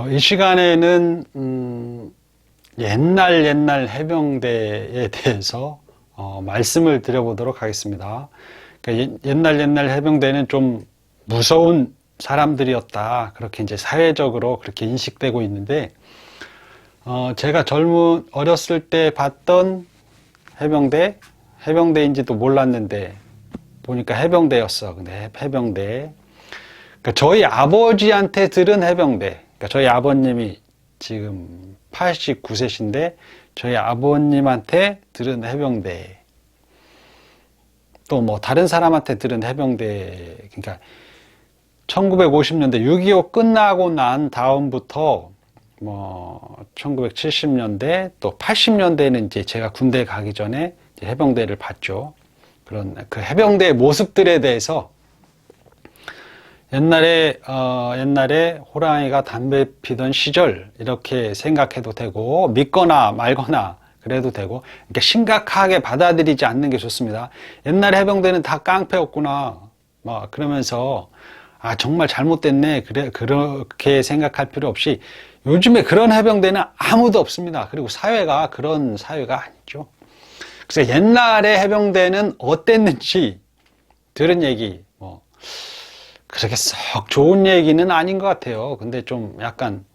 이 시간에는 옛날 해병대에 대해서 말씀을 드려보도록 하겠습니다. 그러니까 옛날 해병대는 좀 무서운 사람들이었다. 그렇게 이제 사회적으로 그렇게 인식되고 있는데, 제가 어렸을 때 봤던 해병대인지도 몰랐는데, 보니까 해병대였어. 근데 해병대. 그러니까 저희 아버지한테 들은 해병대. 그러니까 저희 아버님이 지금 89세신데, 저희 아버님한테 들은 해병대. 또 뭐 다른 사람한테 들은 해병대. 그러니까 1950년대 6.25 끝나고 난 다음부터 뭐 1970년대 또 80년대에는 이제 제가 군대 가기 전에 이제 해병대를 봤죠. 그런 그 해병대의 모습들에 대해서 옛날에 호랑이가 담배 피던 시절 이렇게 생각해도 되고 믿거나 말거나 그래도 되고 이렇게 심각하게 받아들이지 않는 게 좋습니다. 옛날 해병대는 다 깡패였구나 막 그러면서 정말 잘못됐네 그렇게 생각할 필요 없이 요즘에 그런 해병대는 아무도 없습니다. 그리고 사회가 그런 사회가 아니죠. 그래서 옛날에 해병대는 어땠는지 들은 얘기 그렇게 썩 좋은 얘기는 아닌 것 같아요. 근데 좀 약간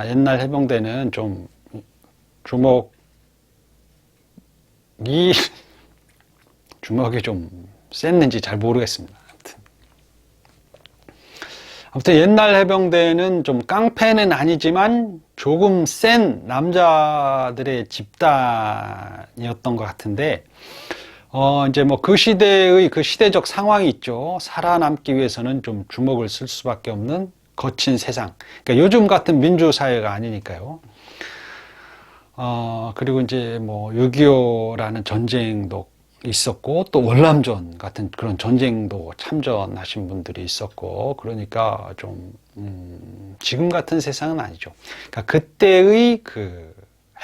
옛날 해병대는 좀 주먹이 좀 셌는지 잘 모르겠습니다. 아무튼 옛날 해병대는 좀 깡패는 아니지만 조금 센 남자들의 집단이었던 것 같은데, 이제 뭐 그 시대의 그 시대적 상황이 있죠. 살아남기 위해서는 좀 주먹을 쓸 수밖에 없는 거친 세상. 그러니까 요즘 같은 민주사회가 아니니까요. 그리고 이제 뭐 6.25라는 전쟁도 있었고, 또 월남전 같은 그런 전쟁도 참전하신 분들이 있었고, 그러니까 좀, 지금 같은 세상은 아니죠. 그러니까 그때의 그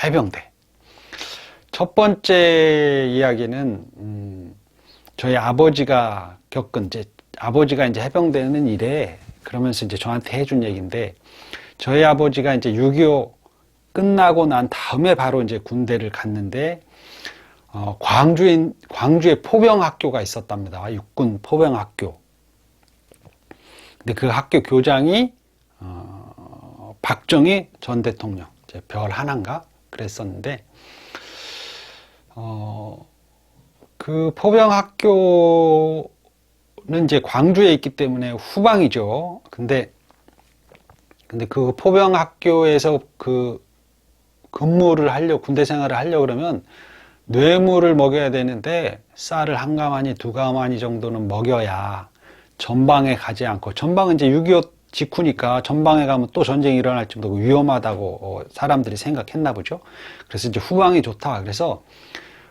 해병대. 첫 번째 이야기는, 저희 아버지가 아버지가 이제 해병대는 이래. 그러면서 이제 저한테 해준 얘기인데, 저희 아버지가 이제 6.25 끝나고 난 다음에 바로 이제 군대를 갔는데, 광주에 포병학교가 있었답니다. 육군 포병학교. 근데 그 학교 교장이, 박정희 전 대통령, 별 하나인가? 그랬었는데, 그 포병학교는 이제 광주에 있기 때문에 후방이죠. 근데 그 포병학교에서 그 군대 생활을 하려고 그러면 뇌물을 먹여야 되는데 쌀을 한 가마니 두 가마니 정도는 먹여야 전방에 가지 않고, 전방은 이제 6.25 직후니까 전방에 가면 또 전쟁이 일어날 정도로 위험하다고 사람들이 생각했나 보죠. 그래서 이제 후방이 좋다. 그래서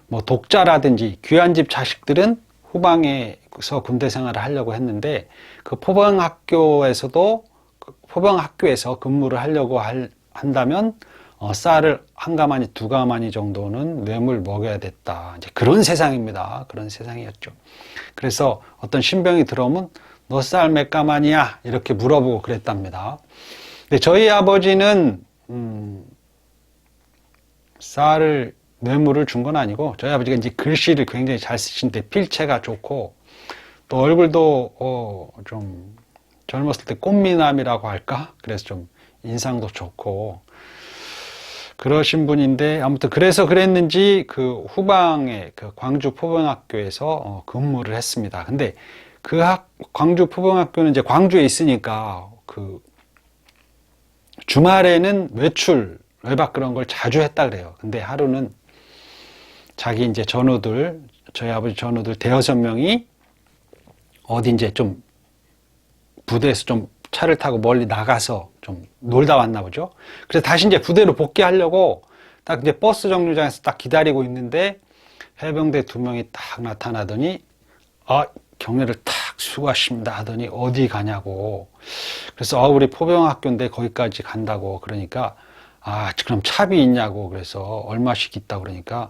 뭐 독자라든지 귀한 집 자식들은 후방에서 군대 생활을 하려고 했는데, 그 포병학교에서 근무를 하려고 한다면 쌀을 한 가마니 두 가마니 정도는 뇌물 먹여야 됐다. 이제 그런 세상입니다. 그런 세상이었죠. 그래서 어떤 신병이 들어오면 너 쌀 몇 가마니야? 이렇게 물어보고 그랬답니다. 근데 저희 아버지는 뇌물을 준 건 아니고, 저희 아버지가 이제 글씨를 굉장히 잘 쓰시는데 필체가 좋고, 또 얼굴도 좀 젊었을 때 꽃미남이라고 할까? 그래서 좀 인상도 좋고 그러신 분인데, 아무튼 그래서 그랬는지 그 후방에 그 광주 포병학교에서 근무를 했습니다. 근데 그 광주 포병학교는 이제 광주에 있으니까 그 주말에는 외박 그런 걸 자주 했다 그래요. 근데 하루는 자기 이제 저희 아버지 전우들 대여섯 명이 어디 이제 좀 부대에서 좀 차를 타고 멀리 나가서 좀 놀다 왔나 보죠. 그래서 다시 이제 부대로 복귀하려고 딱 이제 버스 정류장에서 딱 기다리고 있는데 해병대 두 명이 딱 나타나더니 경례를 탁 수고하십니다 하더니 어디 가냐고. 그래서 우리 포병학교인데 거기까지 간다고. 그러니까 그럼 차비 있냐고. 그래서 얼마씩 있다고. 그러니까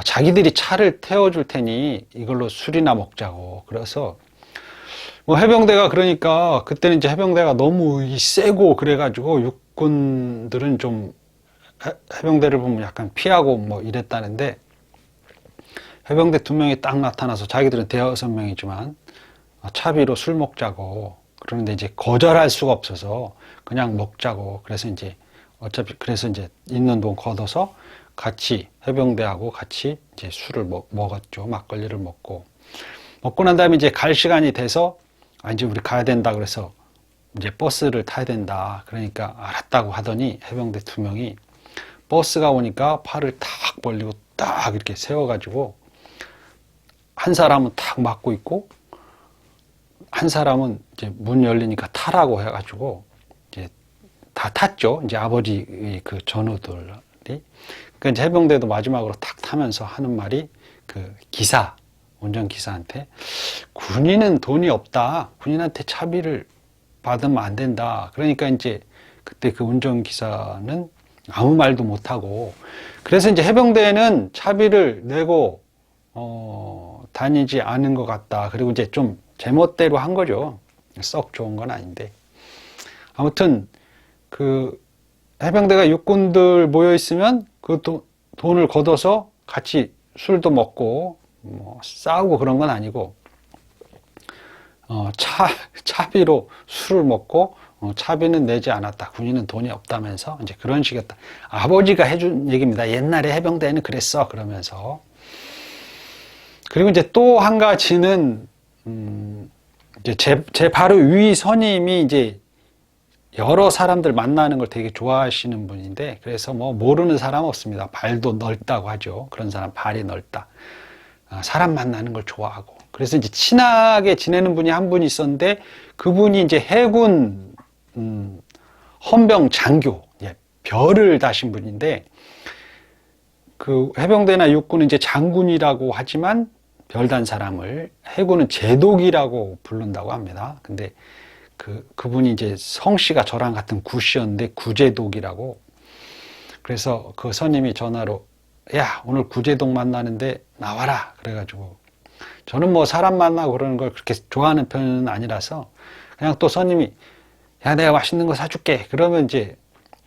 자기들이 차를 태워줄 테니 이걸로 술이나 먹자고. 그래서 뭐 해병대가, 그러니까 그때는 이제 해병대가 너무 세고 그래가지고 육군들은 좀 해병대를 보면 약간 피하고 뭐 이랬다는데, 해병대 2명이 딱 나타나서 자기들은 대여섯 명이지만 차비로 술 먹자고, 그러는데 이제 거절할 수가 없어서 그냥 먹자고, 그래서 이제 어차피 그래서 이제 있는 돈 걷어서 같이 해병대하고 같이 이제 술을 먹었죠. 막걸리를 먹고 난 다음에 이제 갈 시간이 돼서 이제 우리 가야 된다 그래서 이제 버스를 타야 된다. 그러니까 알았다고 하더니 해병대 2명이 버스가 오니까 팔을 탁 벌리고 딱 이렇게 세워가지고 한 사람은 탁 막고 있고 한 사람은 이제 문 열리니까 타라고 해가지고 이제 다 탔죠. 이제 아버지 그 전우들이. 그러니까 이제 해병대도 마지막으로 탁 타면서 하는 말이 그 운전기사한테 군인은 돈이 없다. 군인한테 차비를 받으면 안 된다. 그러니까 이제 그때 그 운전기사는 아무 말도 못하고, 그래서 이제 해병대는 차비를 내고 다니지 않은 것 같다. 그리고 이제 좀 제멋대로 한 거죠. 썩 좋은 건 아닌데. 아무튼 그 해병대가 육군들 모여 있으면 그 돈을 걷어서 같이 술도 먹고 뭐 싸우고 그런 건 아니고 차비로 술을 먹고 차비는 내지 않았다. 군인은 돈이 없다면서 이제 그런 식이었다. 아버지가 해준 얘기입니다. 옛날에 해병대는 그랬어. 그러면서. 그리고 이제 또 한 가지는 이제 제 바로 위 선임이 이제 여러 사람들 만나는 걸 되게 좋아하시는 분인데, 그래서 뭐 모르는 사람 없습니다. 발도 넓다고 하죠. 그런 사람 발이 넓다. 사람 만나는 걸 좋아하고. 그래서 이제 친하게 지내는 분이 한 분 있었는데, 그분이 이제 해군 헌병 장교, 별을 다신 분인데, 그 해병대나 육군은 이제 장군이라고 하지만 별단 사람을 해군은 제독이라고 부른다고 합니다. 근데 그분이 이제 성씨가 저랑 같은 구씨였는데 구제독이라고. 그래서 그 선임이 전화로 야, 오늘 구제독 만나는데 나와라. 그래가지고 저는 뭐 사람 만나고 그러는 걸 그렇게 좋아하는 편은 아니라서 그냥 또 선임이 야, 내가 맛있는 거 사줄게. 그러면 이제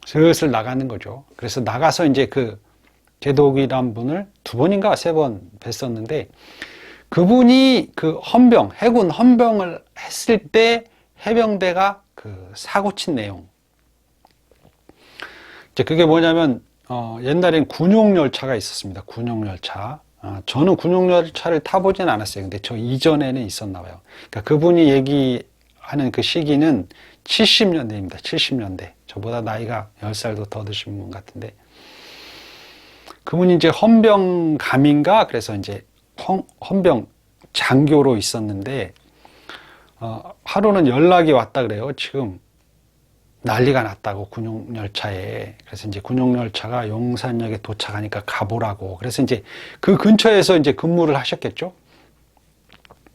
슬슬 나가는 거죠. 그래서 나가서 이제 그 제독이란 분을 2번인가 3번 뵀었는데, 그분이 그 해군 헌병을 했을 때 해병대가 그 사고 친 내용. 이제 그게 뭐냐면, 옛날엔 군용열차가 있었습니다. 군용열차. 저는 군용열차를 타보진 않았어요. 근데 저 이전에는 있었나 봐요. 그러니까 그분이 얘기하는 그 시기는 70년대입니다. 70년대. 저보다 나이가 10살도 더 드신 분 같은데. 그분이 이제 헌병감인가? 그래서 이제 헌병 장교로 있었는데, 하루는 연락이 왔다 그래요. 지금 난리가 났다고, 군용열차에. 그래서 이제 군용열차가 용산역에 도착하니까 가보라고. 그래서 이제 그 근처에서 이제 근무를 하셨겠죠.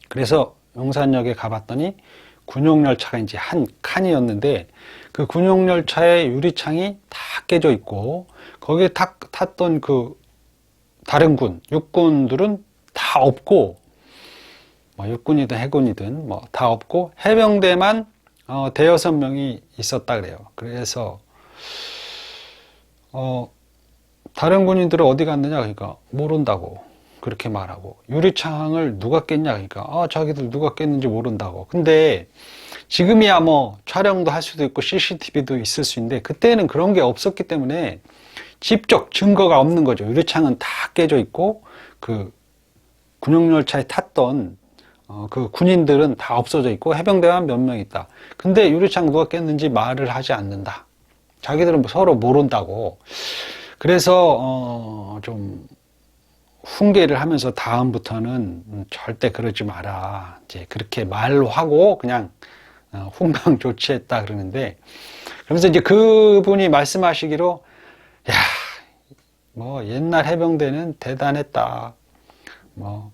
그래서 용산역에 가봤더니 군용열차가 이제 한 칸이었는데, 그 군용열차의 유리창이 다 깨져 있고, 거기에 탔던 그 다른 육군들은 다 없고, 뭐 육군이든 해군이든 뭐 다 없고, 해병대만 대여섯 명이 있었다 그래요. 그래서 다른 군인들은 어디 갔느냐 그러니까 모른다고 그렇게 말하고, 유리창을 누가 깼냐 그러니까 자기들 누가 깼는지 모른다고. 근데 지금이야 뭐 촬영도 할 수도 있고 CCTV도 있을 수 있는데, 그때는 그런 게 없었기 때문에 직접 증거가 없는 거죠. 유리창은 다 깨져 있고 그 군용열차에 탔던 그 군인들은 다 없어져 있고 해병대만 몇 명 있다. 근데 유리창 누가 깼는지 말을 하지 않는다. 자기들은 서로 모른다고. 그래서 좀 훈계를 하면서 다음부터는 절대 그러지 마라. 이제 그렇게 말로 하고 그냥 훈강 조치했다 그러는데, 그러면서 이제 그분이 말씀하시기로 야, 뭐 옛날 해병대는 대단했다. 뭐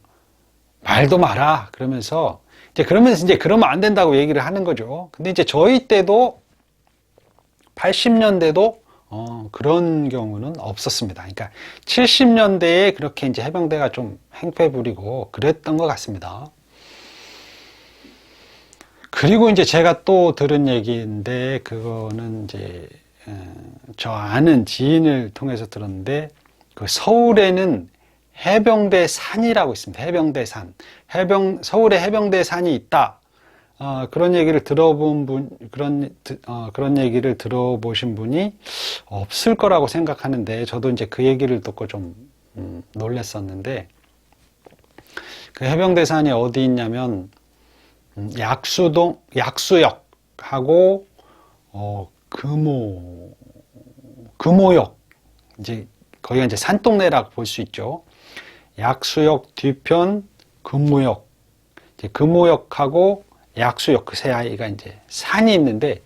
말도 마라. 그러면서 이제 그러면 안 된다고 얘기를 하는 거죠. 근데 이제 저희 때도 80년대도 그런 경우는 없었습니다. 그러니까 70년대에 그렇게 이제 해병대가 좀 행패 부리고 그랬던 것 같습니다. 그리고 이제 제가 또 들은 얘기인데, 그거는 이제 저 아는 지인을 통해서 들었는데 그 서울에는 해병대 산이라고 있습니다. 해병대 산. 서울에 해병대 산이 있다. 그런 얘기를 그런 얘기를 들어보신 분이 없을 거라고 생각하는데, 저도 이제 그 얘기를 듣고 좀, 놀랬었는데, 그 해병대 산이 어디 있냐면, 약수역하고, 금호역. 이제, 거기가 이제 산동네라고 볼 수 있죠. 약수역 뒤편 금호역. 이제 금호역하고 약수역 그 사이가 이제 산이 있는데,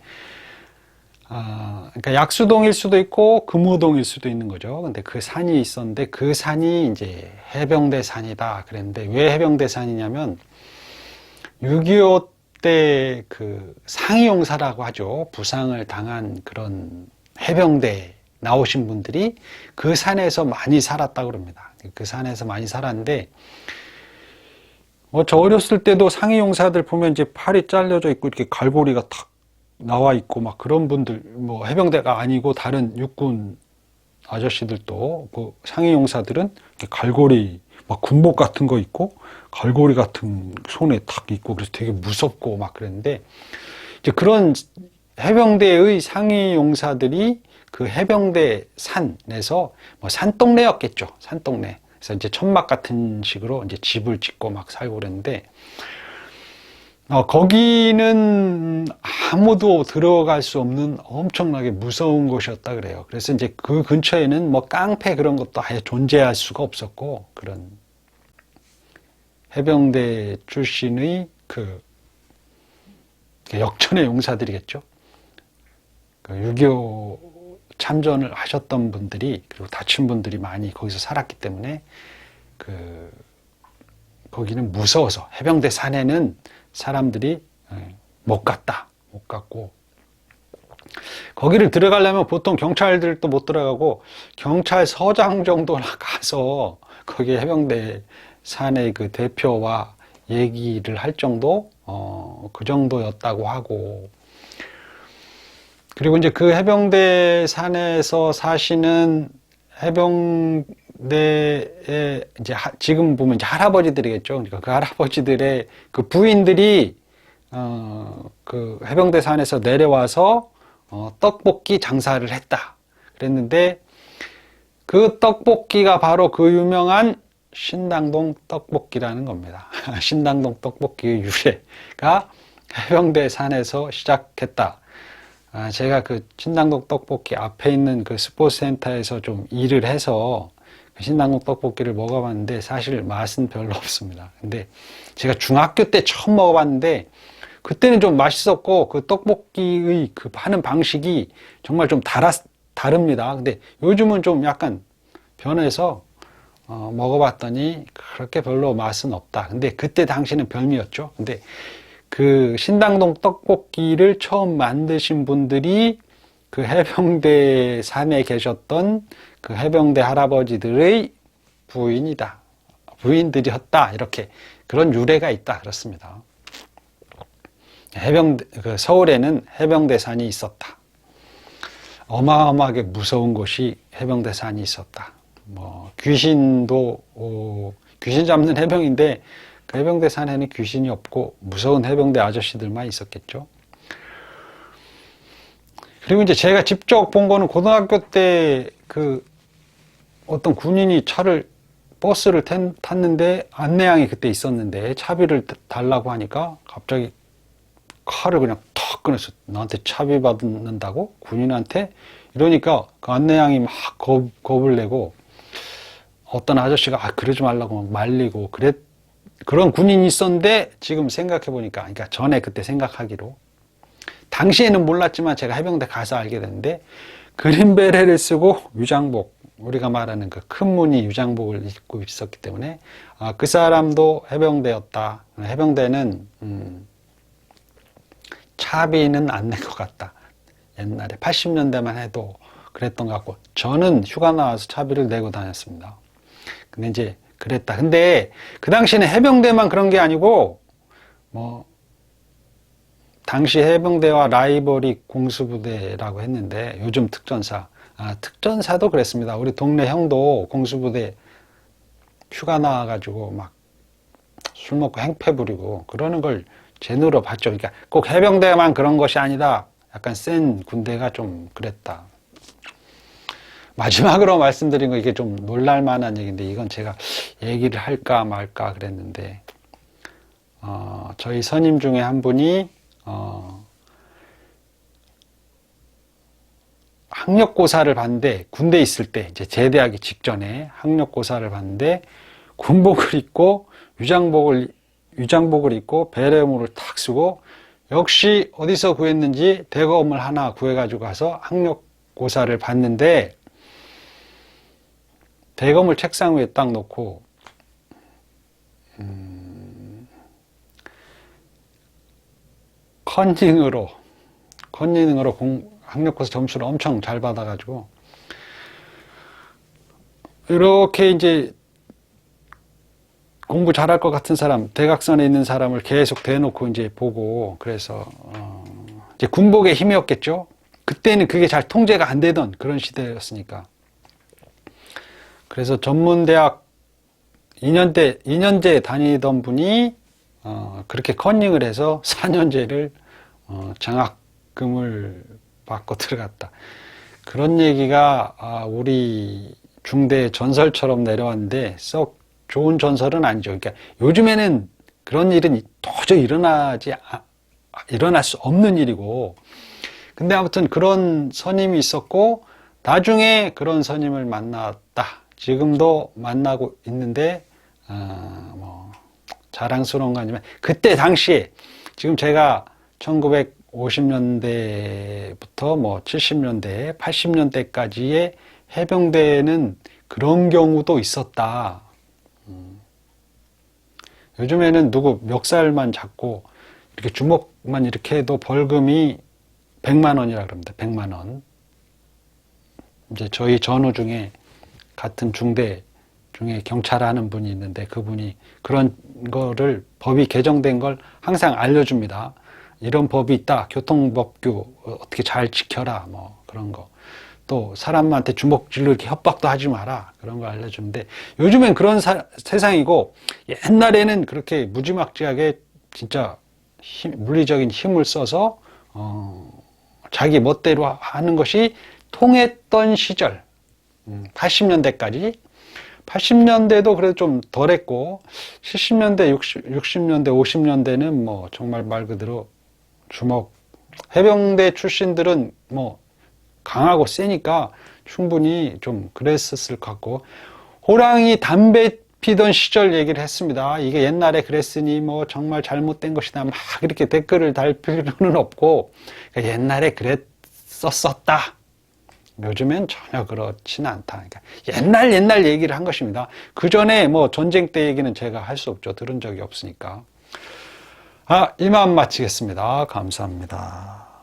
그러니까 약수동일 수도 있고 금호동일 수도 있는 거죠. 근데 그 산이 있었는데 그 산이 이제 해병대 산이다 그랬는데, 왜 해병대 산이냐면 6.25 때 그 상이용사라고 하죠. 부상을 당한 그런 해병대 나오신 분들이 그 산에서 많이 살았다고 그럽니다. 그 산에서 많이 살았는데, 저 어렸을 때도 상위용사들 보면 이제 팔이 잘려져 있고 이렇게 갈고리가 탁 나와 있고 막 그런 분들, 뭐 해병대가 아니고 다른 육군 아저씨들도 그 상위용사들은 이렇게 갈고리 막 군복 같은 거 입고 갈고리 같은 손에 탁 있고 그래서 되게 무섭고 막 그랬는데, 이제 그런 해병대의 상위용사들이 그 해병대 산에서 뭐 산동네였겠죠. 산동네. 그래서 이제 천막 같은 식으로 이제 집을 짓고 막 살고 그랬는데, 거기는 아무도 들어갈 수 없는 엄청나게 무서운 곳이었다 그래요. 그래서 이제 그 근처에는 뭐 깡패 그런 것도 아예 존재할 수가 없었고, 그런 해병대 출신의 그 역전의 용사들이겠죠. 그 6.25 참전을 하셨던 분들이, 그리고 다친 분들이 많이 거기서 살았기 때문에 거기는 무서워서 해병대 산에는 사람들이 못 갔고, 거기를 들어가려면 보통 경찰들도 못 들어가고 경찰서장 정도나 가서 거기 해병대 산의 그 대표와 얘기를 할 정도, 그 정도였다고 하고, 그리고 이제 그 해병대 산에서 사시는 해병대의 이제 지금 보면 이제 할아버지들이겠죠. 그러니까 그 할아버지들의 그 부인들이 그 해병대 산에서 내려와서 떡볶이 장사를 했다 그랬는데, 그 떡볶이가 바로 그 유명한 신당동 떡볶이라는 겁니다. 신당동 떡볶이의 유래가 해병대 산에서 시작했다. 제가 그 신당동 떡볶이 앞에 있는 그 스포츠센터에서 좀 일을 해서 그 신당동 떡볶이를 먹어봤는데 사실 맛은 별로 없습니다. 근데 제가 중학교 때 처음 먹어봤는데 그때는 좀 맛있었고, 그 떡볶이의 그 하는 방식이 정말 좀 다릅니다. 근데 요즘은 좀 약간 변해서 먹어봤더니 그렇게 별로 맛은 없다. 근데 그때 당시는 별미였죠. 근데 그 신당동 떡볶이를 처음 만드신 분들이 그 해병대 산에 계셨던 그 해병대 할아버지들의 부인들이었다. 이렇게 그런 유래가 있다. 그렇습니다. 그 서울에는 해병대 산이 있었다. 어마어마하게 무서운 곳이 해병대 산이 있었다. 뭐 귀신 잡는 해병인데 그 해병대 산에는 귀신이 없고 무서운 해병대 아저씨들만 있었겠죠. 그리고 이제 제가 직접 본 거는 고등학교 때 그 어떤 군인이 버스를 탔는데 안내양이 그때 있었는데 차비를 달라고 하니까 갑자기 칼을 그냥 턱 꺼내서 나한테 차비 받는다고? 군인한테? 이러니까 그 안내양이 막 겁을 내고, 어떤 아저씨가 그러지 말라고 막 말리고 그런 군인이 있었는데, 지금 생각해보니까, 그러니까 전에 그때 생각하기로, 당시에는 몰랐지만 제가 해병대 가서 알게 됐는데, 그린베레를 쓰고 유장복, 우리가 말하는 그 큰 무늬 유장복을 입고 있었기 때문에 그 사람도 해병대였다. 해병대는 차비는 안 낸 것 같다. 옛날에 80년대만 해도 그랬던 것 같고, 저는 휴가 나와서 차비를 내고 다녔습니다. 근데 이제 그랬다. 근데 그 당시에는 해병대만 그런 게 아니고 뭐 당시 해병대와 라이벌이 공수부대라고 했는데 요즘 특전사. 특전사도 그랬습니다. 우리 동네 형도 공수부대 휴가 나와가지고 막 술 먹고 행패 부리고 그러는 걸 제 눈으로 봤죠. 그러니까 꼭 해병대만 그런 것이 아니다. 약간 센 군대가 좀 그랬다. 마지막으로 말씀드린 거 이게 좀 놀랄만한 얘기인데 이건 제가 얘기를 할까 말까 그랬는데 저희 선임 중에 한 분이 학력고사를 봤는데 군대에 있을 때 이제 제대하기 직전에 학력고사를 봤는데 군복을 입고 위장복을 입고 베레모를 탁 쓰고 역시 어디서 구했는지 대검을 하나 구해가지고 가서 학력고사를 봤는데 대검을 책상 위에 딱 놓고 컨닝으로 학력고사 점수를 엄청 잘 받아가지고 이렇게 이제 공부 잘할 것 같은 사람, 대각선에 있는 사람을 계속 대놓고 이제 보고 그래서 이제 군복의 힘이었겠죠. 그때는 그게 잘 통제가 안 되던 그런 시대였으니까. 그래서 전문대학 2년제 다니던 분이 그렇게 컨닝을 해서 4년제를 장학금을 받고 들어갔다. 그런 얘기가 우리 중대 전설처럼 내려왔는데 썩 좋은 전설은 아니죠. 그러니까 요즘에는 그런 일은 도저히 일어날 수 없는 일이고, 근데 아무튼 그런 선임이 있었고 나중에 그런 선임을 만났다. 지금도 만나고 있는데 뭐 자랑스러운 거 아니지만 그때 당시에 지금 제가 1950년대부터 뭐 70년대, 80년대까지의 해병대에는 그런 경우도 있었다. 요즘에는 누구 멱살만 잡고 이렇게 주먹만 이렇게 해도 벌금이 100만 원이라 그럽니다. 100만 원. 이제 저희 전우 중에 같은 중대 중에 경찰 하는 분이 있는데 그분이 그런 거를 법이 개정된 걸 항상 알려줍니다. 이런 법이 있다. 교통법규 어떻게 잘 지켜라. 뭐 그런 거. 또 사람한테 주먹질로 이렇게 협박도 하지 마라. 그런 거 알려주는데 요즘엔 그런 세상이고 옛날에는 그렇게 무지막지하게 진짜 물리적인 힘을 써서 자기 멋대로 하는 것이 통했던 시절 80년대까지 80년대도 그래도 좀 덜했고 70년대, 60년대, 50년대는 뭐 정말 말 그대로 주먹 해병대 출신들은 뭐 강하고 세니까 충분히 좀 그랬었을 것 같고 호랑이 담배 피던 시절 얘기를 했습니다. 이게 옛날에 그랬으니 뭐 정말 잘못된 것이다 막 이렇게 댓글을 달 필요는 없고 그러니까 옛날에 그랬었다. 요즘엔 전혀 그렇지는 않다. 그러니까 옛날 얘기를 한 것입니다. 그 전에 뭐 전쟁 때 얘기는 제가 할 수 없죠. 들은 적이 없으니까. 이만 마치겠습니다. 감사합니다.